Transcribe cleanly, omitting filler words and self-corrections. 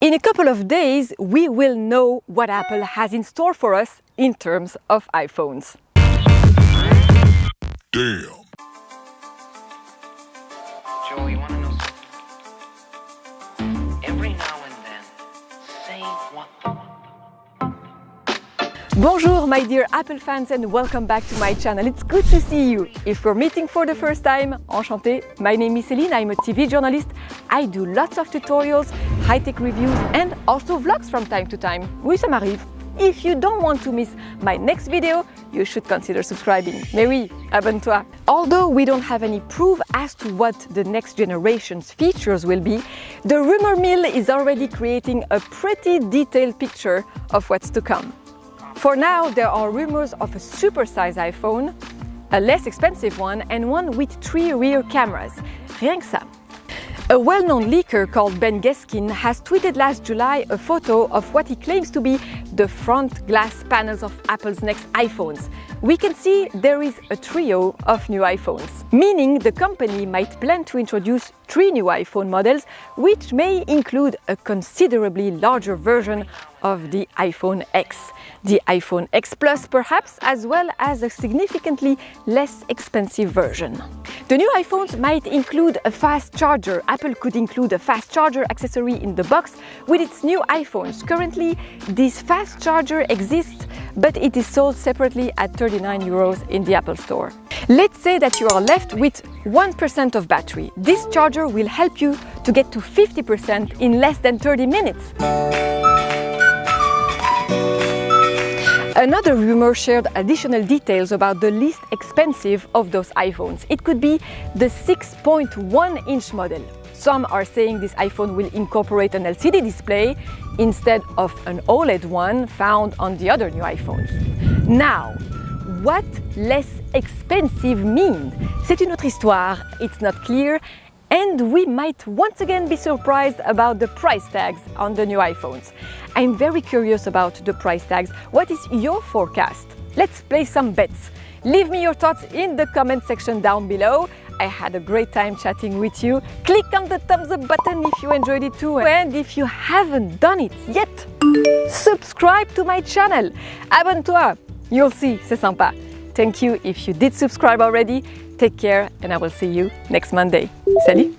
In a couple of days, we will know what Apple has in store for us in terms of iPhones. Damn. Joe, you want to know something? Every now and then, say what the. Bonjour my dear Apple fans and welcome back to my channel. It's good to see you. If we're meeting for the first time, enchantée. My name is Céline, I'm a TV journalist. I do lots of tutorials, high-tech reviews and also vlogs from time to time. Oui, ça m'arrive. If you don't want to miss my next video, you should consider subscribing. Mais oui, abonne-toi. Although we don't have any proof as to what the next generation's features will be, the rumor mill is already creating a pretty detailed picture of what's to come. For now, there are rumors of a super-sized iPhone, a less expensive one, and one with 3 rear cameras. Rien que ça. A well-known leaker called Ben Geskin has tweeted last July a photo of what he claims to be the front glass panels of Apple's next iPhones. We can see there is a trio of new iPhones, meaning the company might plan to introduce 3 new iPhone models, which may include a considerably larger version of the iPhone X, the iPhone X Plus perhaps, as well as a significantly less expensive version. The new iPhones might include a fast charger. Apple could include a fast charger accessory in the box with its new iPhones. Currently, this fast charger exists, but it is sold separately at €39 in the Apple Store. Let's say that you are left with 1% of battery. This charger will help you to get to 50% in less than 30 minutes. Another rumor shared additional details about the least expensive of those iPhones. It could be the 6.1-inch model. Some are saying this iPhone will incorporate an LCD display instead of an OLED one found on the other new iPhones. Now, what less expensive means? C'est une autre histoire, it's not clear, and we might once again be surprised about the price tags on the new iPhones. I'm very curious about the price tags. What is your forecast? Let's play some bets. Leave me your thoughts in the comment section down below. I had a great time chatting with you. Click on the thumbs up button if you enjoyed it too. And if you haven't done it yet, subscribe to my channel. Abonne-toi. You'll see, c'est sympa. Thank you if you did subscribe already. Take care and I will see you next Monday. Salut!